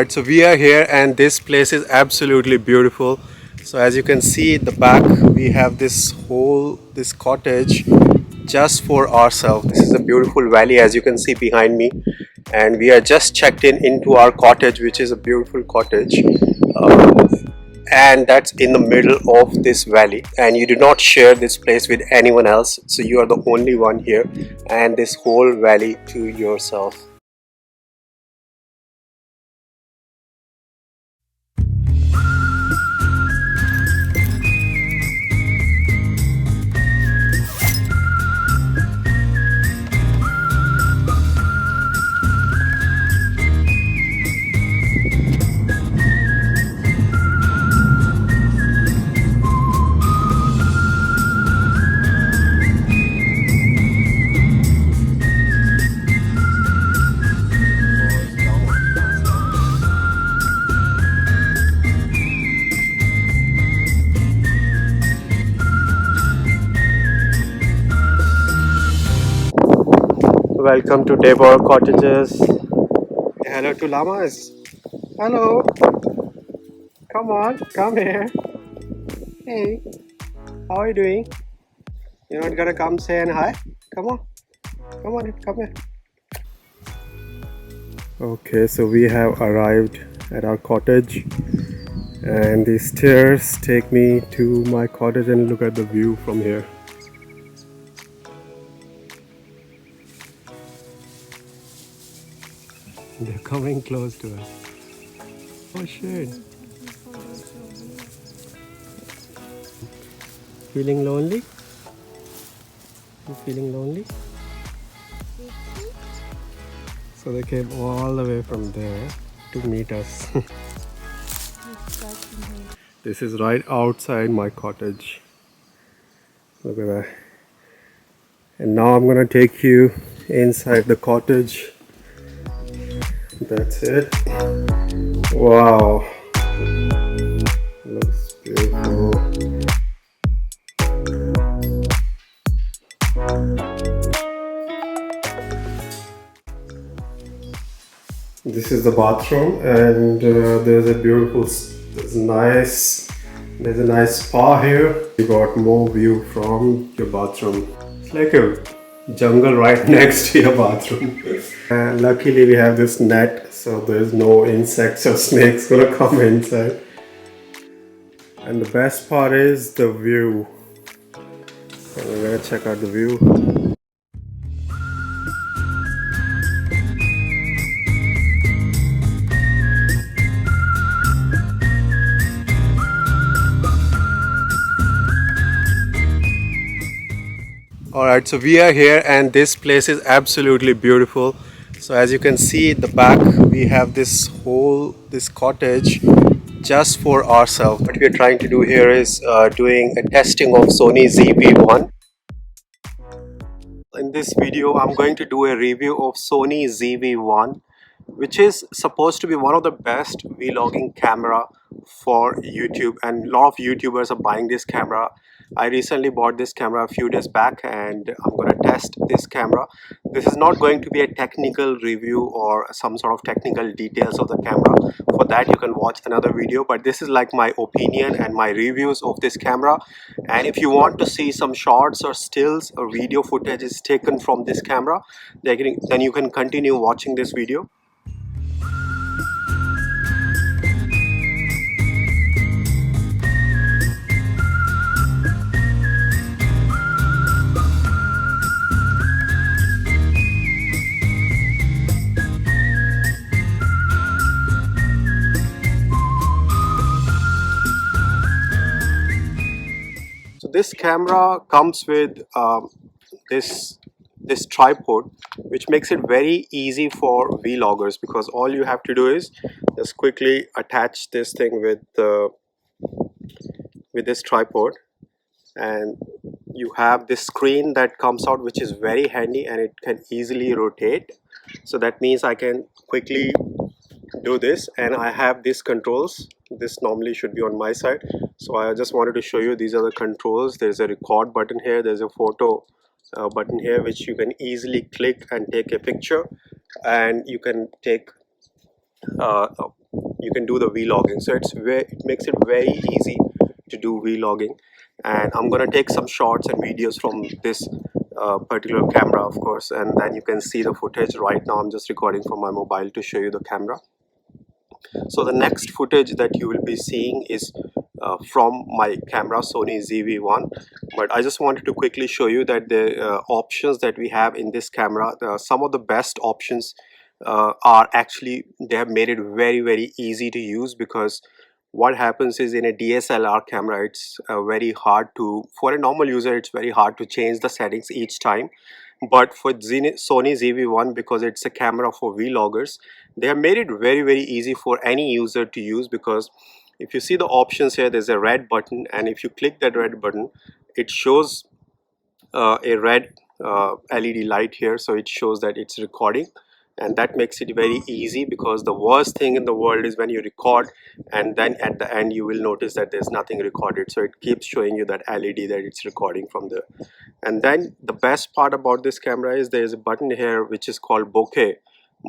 Alright, so we are here and this place is absolutely beautiful. So as you can see at the back, we have this cottage just for ourselves. This is a beautiful valley as you can see behind me, and we are just checked in into our cottage, which is a beautiful cottage. And that's in the middle of this valley, and you do not share this place with anyone else, so you are the only one here and this whole valley to yourself. Welcome to Devor Cottages. Hello to llamas. Hello. Come on, come here. Hey, how are you doing? You're not gonna come say hi? Come on, come here. Okay, so we have arrived at our cottage, and the stairs take me to my cottage, and look at the view from here. They're coming close to us. Oh shit. Feeling lonely? You feeling lonely? So they came all the way from there to meet us. This is right outside my cottage. Look at that. And now I'm gonna take you inside the cottage. That's it. Wow. Looks beautiful. This is the bathroom, and there's a beautiful, there's a nice spa here. You got more view from your bathroom. It's like a jungle right next to your bathroom. And luckily we have this net, so there's no insects or snakes gonna come inside. And the best part is the view. So we're gonna check out the view. Alright, so we are here and this place is absolutely beautiful. So as you can see at the back, we have this cottage just for ourselves. What we are trying to do here is doing a testing of Sony ZV-1. In this video, I'm going to do a review of Sony ZV-1, which is supposed to be one of the best vlogging camera for YouTube, and a lot of YouTubers are buying this camera. I recently bought this camera a few days back and I'm going to test this camera. This is not going to be a technical review or some sort of technical details of the camera. For that you can watch another video, but this is like my opinion and my reviews of this camera. And if you want to see some shots or stills or video footage is taken from this camera, then you can continue watching this video. This camera comes with this tripod, which makes it very easy for vloggers, because all you have to do is just quickly attach this thing with this tripod, and you have this screen that comes out, which is very handy and it can easily rotate. So that means I can quickly do this, and I have these controls. This normally should be on my side, so I just wanted to show you these are the controls. There's a record button here, there's a photo button here, which you can easily click and take a picture, and you can take you can do the vlogging. So it makes it very easy to do vlogging. And I'm gonna take some shots and videos from this particular camera, of course, and then you can see the footage. Right now I'm just recording from my mobile to show you the camera. So the next footage that you will be seeing is from my camera, Sony ZV-1. But I just wanted to quickly show you that the options that we have in this camera, some of the best options are actually, they have made it very easy to use. Because what happens is, in a DSLR camera, it's very hard to, for a normal user, it's very hard to change the settings each time. But for Sony ZV-1, because it's a camera for vloggers, they have made it very easy for any user to use. Because if you see the options here, there's a red button, and if you click that red button, it shows a red LED light here, so it shows that it's recording. And that makes it very easy, because the worst thing in the world is when you record and then at the end you will notice that there's nothing recorded. So it keeps showing you that LED that it's recording from there. And then the best part about this camera is there's a button here which is called bokeh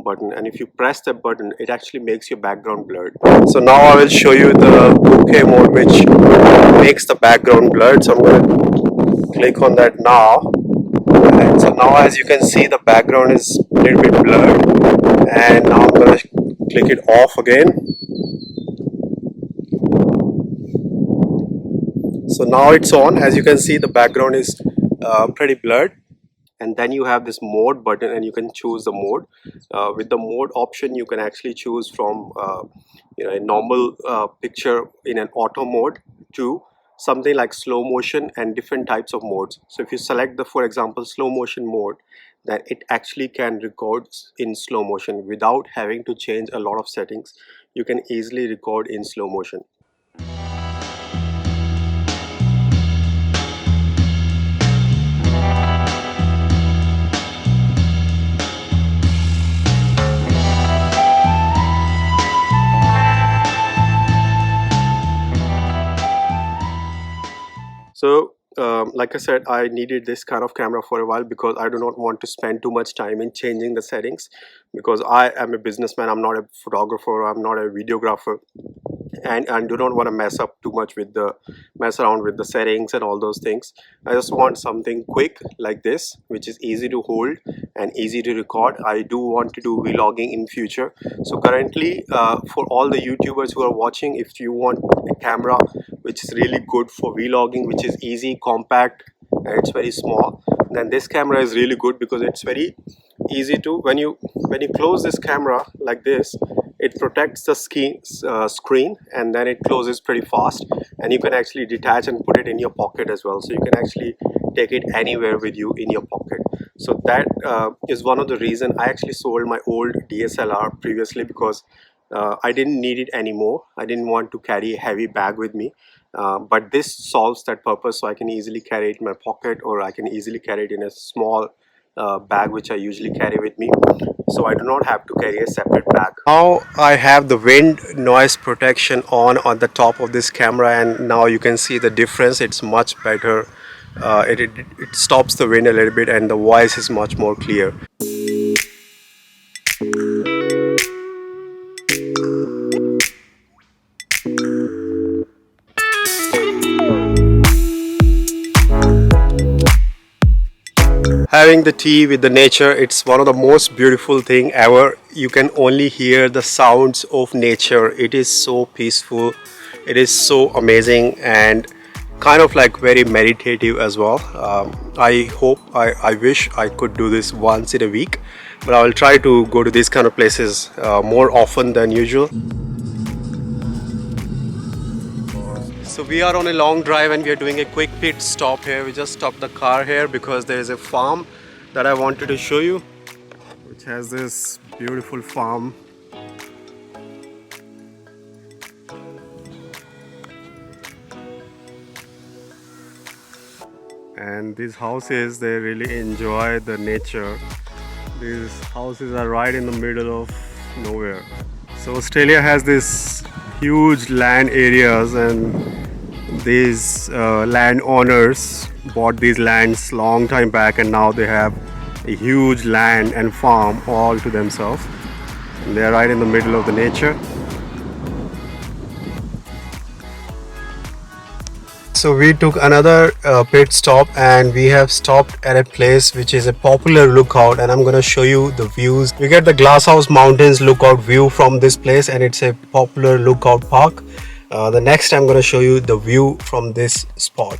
button, and if you press that button, it actually makes your background blurred. So now I will show you the bokeh mode, which makes the background blurred. So I'm going to click on that now. And so now, as you can see, the background is a little bit blurred, and now I'm going to click it off again. So now it's on. As you can see, the background is pretty blurred. And then you have this mode button, and you can choose the mode. With the mode option, you can actually choose from a normal picture in an auto mode to something like slow motion and different types of modes. So if you select the, for example, slow motion mode, then it actually can record in slow motion without having to change a lot of settings. You can easily record in slow motion. So like I said, I needed this kind of camera for a while, because I do not want to spend too much time in changing the settings, because I am a businessman. I'm not a photographer, I'm not a videographer, and do not want to mess around with the settings and all those things. I just want something quick like this, which is easy to hold and easy to record. I do want to do vlogging in future. So currently, for all the YouTubers who are watching, if you want a camera which is really good for vlogging, which is easy, compact, and it's very small, then this camera is really good, because it's very easy to, when you close this camera like this, it protects the screen, and then it closes pretty fast, and you can actually detach and put it in your pocket as well. So you can actually take it anywhere with you in your pocket. So that is one of the reasons I actually sold my old DSLR previously, because I didn't need it anymore. I didn't want to carry a heavy bag with me, but this solves that purpose. So I can easily carry it in my pocket, or I can easily carry it in a small bag which I usually carry with me, so I do not have to carry a separate bag. Now I have the wind noise protection on the top of this camera, and now you can see the difference. It's much better. It stops the wind a little bit, and the voice is much more clear. Having the tea with the nature, it's one of the most beautiful thing ever. You can only hear the sounds of nature. It is so peaceful, it is so amazing, and kind of like very meditative as well. I wish I could do this once in a week, but I will try to go to these kind of places more often than usual. So we are on a long drive, and we are doing a quick pit stop here. We just stopped the car here because there is a farm that I wanted to show you, which has this beautiful farm. And these houses, they really enjoy the nature. These houses are right in the middle of nowhere. So Australia has this huge land areas, and these landowners bought these lands long time back, and now they have a huge land and farm all to themselves, and they are right in the middle of the nature. So we took another pit stop and we have stopped at a place which is a popular lookout, and I'm gonna show you the views. You get the Glasshouse Mountains lookout view from this place, and it's a popular lookout park. The next I'm gonna show you the view from this spot.